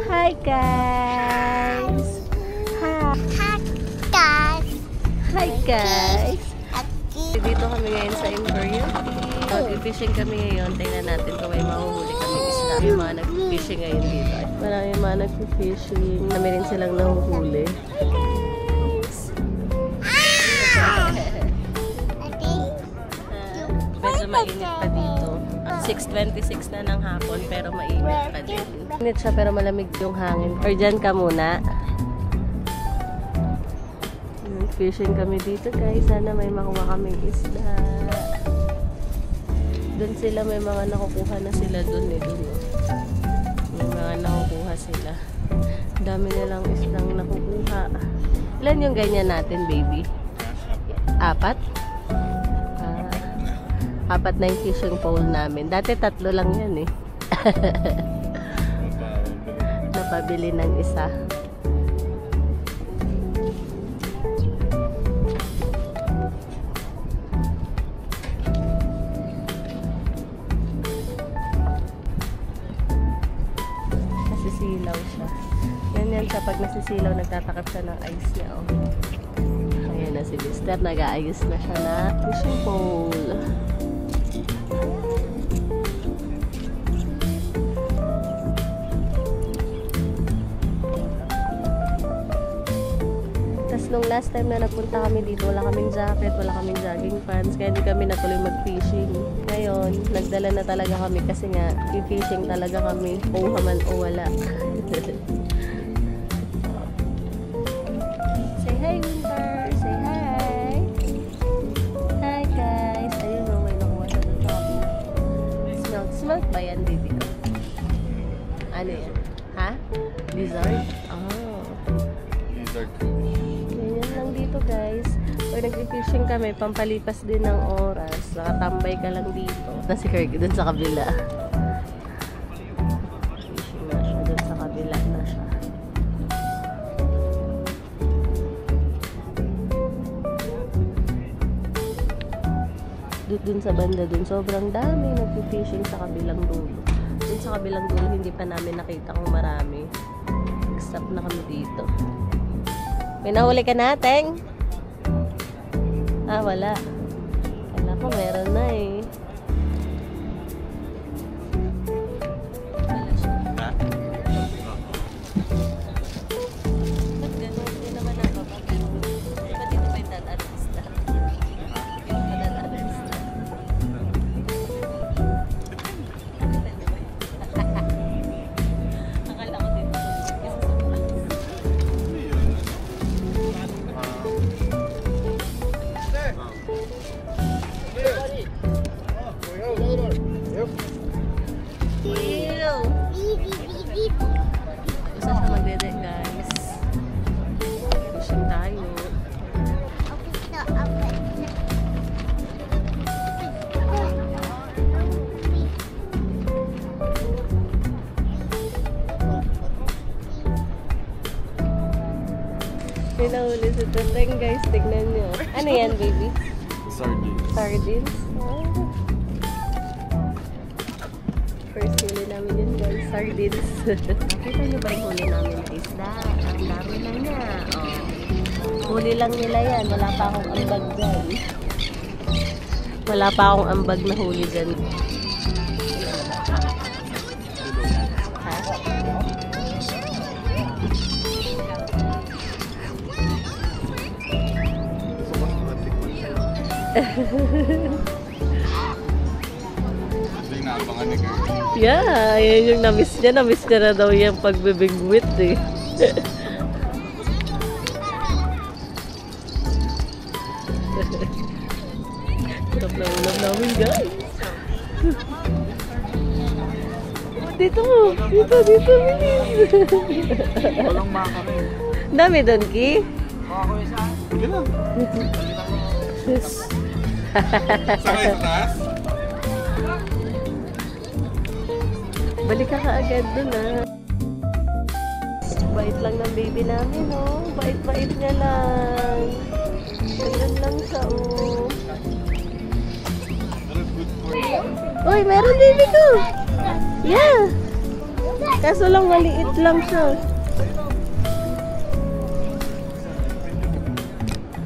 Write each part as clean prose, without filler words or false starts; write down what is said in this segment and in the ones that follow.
Hi guys! Hi! Hi guys! Dito kami ngayon sa Imperial Beach. Mag-fishing kami ngayon. Tingnan natin kung may mahuhuli kami isda. May mga nag-fishing ngayon dito. Marami mga nag-fishing. Kami rin silang nahuhuli. Medyo mainit pa dito. 6:26 na ng hapon pero mainit pa din. Mainit siya pero malamig yung hangin. Or dyan ka muna. Fishing kami dito guys. Sana may makuha kami isda. Doon sila may mga nakukuha na sila doon eh. Doon, oh. May mga nakukuha sila. Dami nilang isdang nakukuha. Ilan yung ganyan natin baby? 4? 4 na yung fishing pole namin. Dati 3 lang yan eh. Napabili ng isa. Nasisilaw siya. Yan siya. Pag nasisilaw, nagtatakap siya ng ice niya. Oh. Ayan na si Mister. Nag-aayos na siya na fishing pole. Nung last time na nagpunta kami dito, wala kaming jacket, wala kaming jogging pants, kaya hindi kami natuloy mag-fishing. Ngayon, nagdala na talaga kami kasi nga, i-fishing talaga kami, uha man o wala. Say hi, Winter! Say hi! Hi, guys! Ayun o, may nakuha siya doon sa kami. Smelt ba yan, baby? Ano yan? Ha? Lizard? Oh. Lizard. Dito guys, pag nag-fishing kami, pampalipas din ng oras, nakatambay ka lang dito. Na si Kirk dun sa kabila. Fishing na siya, dun sa kabila na siya. Dun sa banda dun, sobrang dami nag-fishing sa kabilang dulo. Dun sa kabilang dulo, hindi pa namin nakita kung marami. Nag-stop na kami dito. May nahuli ka natin? Ah, wala. Kala ko meron na eh. Wala siya. Ba't gano'n? Hindi naman ako. Ba't dito ba yung dad-artista? Yung dad-artista. Akala ko dito. Isa sa magdede guys. Fishing tayo. May nahuli si Teteng guys. Tignan nyo. Ano yan baby? Sardines. Sardines? Oh. First huli namin yun guys, sardines. Nakita nyo ba yung huli namin na isda? Ang dami na niya. Oh. Huli lang nila yan. Wala pa akong ambag dyan. Wala pa akong ambag na huli dyan. Ha? Inaabangan ni Kirk. Yeah, yan yung na-miss niya. Na-miss niya na daw yung pagbibigwit eh. Sarap na ulam namin guys. Dito mo. Dito, bilis. Walang maka rin. Dami doon, Ki. Sige lang. Sakay sa taas? Balik ka kaagad dun ah. Bait lang ng baby namin oh. Bait-bait niya lang. Ganyan lang siya oh. Good for you. Uy, meron baby ko! Yeah! Kaso lang maliit lang siya.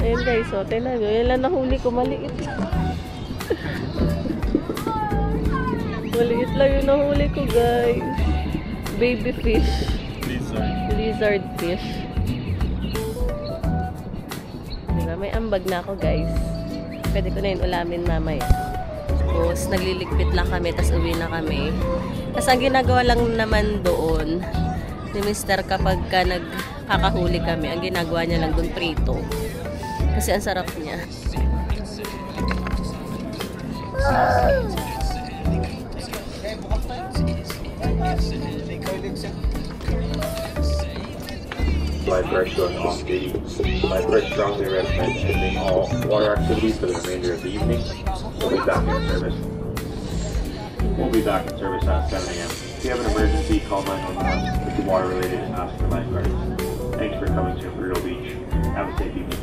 Ayun guys, so tingnan nyo. Yan lang nahuli ko, maliit. Maliit lang yung nahuli ko guys. Baby fish. Lizard fish. Diba? May ambag na ako guys. Pwede ko na yun ulamin mamaya. Tapos nagliligpit lang kami, tapos uwi na kami. Tapos ang ginagawa lang naman doon ni Mr. kapag ka nagkakahuli kami, ang ginagawa niya lang doon prito. Kasi ang sarap niya. Lifeguards going off duty. Lifeguards strongly recommend ending all water activities for the remainder of the evening. We'll be back in service. We'll be back in service at 7 a.m. If you have an emergency, call 911. If it's water related, ask for lifeguards. Thanks for coming to Imperial Beach. Have a safe evening.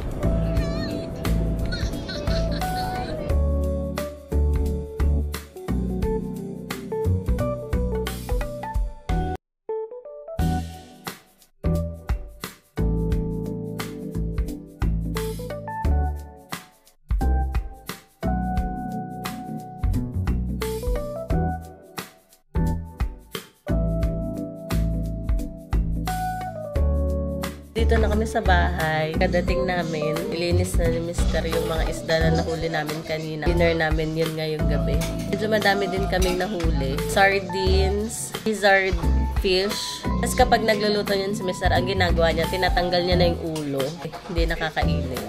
Dito na kami sa bahay. Kadating namin, ilinis na ni Mr. yung mga isda na nahuli namin kanina. Dinner namin yun ngayong gabi. Medyo madami din kaming nahuli. Sardines, lizard fish. Tapos kapag nagluluto yun si Mr., ang ginagawa niya, tinatanggal niya na yung ulo. Hindi nakakainin.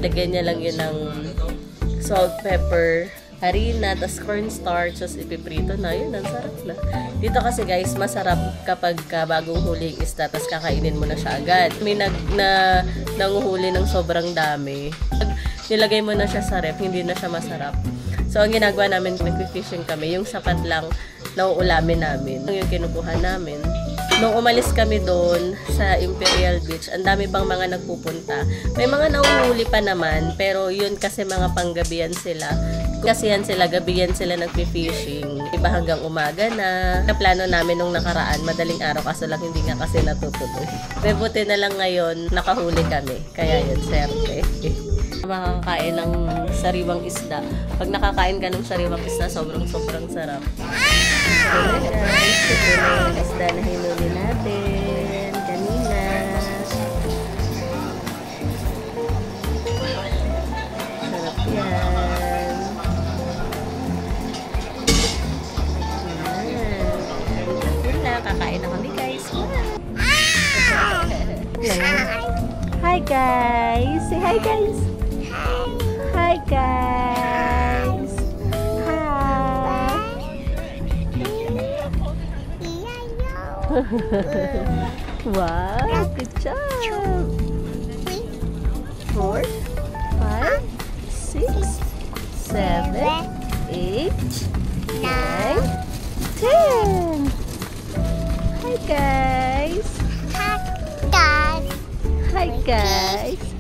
Lagyan niya lang yun ng salt, pepper, harina, tas cornstarch, tas ipiprito na. Yun, ang sarap na. Dito kasi guys, masarap kapag bagong huli yung isda, tas kakainin mo na siya agad. May nanguhuli ng sobrang dami. Pag nilagay mo na siya sa ref, hindi na siya masarap. So, ang ginagawa namin, nag-fishing kami, yung sapat lang nauulamin namin. Yung kinukuha namin. Nung umalis kami doon sa Imperial Beach, ang dami pang mga nagpupunta. May mga nauhuli pa naman, pero yun kasi mga panggabihan sila. Kasi yan sila, gabihan sila nagpi-fishing. Iba hanggang umaga na. Naplano namin nung nakaraan, madaling araw, kaso lang hindi nga kasi natutuloy. Buti na lang ngayon, nakahuli kami. Kaya yun, swerte. Makakain ng sariwang isda. Pag nakakain ka ng sariwang isda, sobrang sarap. So guys, ito na yung isda na hinuli natin kanina. Sarap yan. Kakain na kami guys. Hi guys! Say hi guys! Hi guys! Hi! Wow! Good job! 4, 5, 6, 7, 8, 9, 10! Hi guys! Hi guys!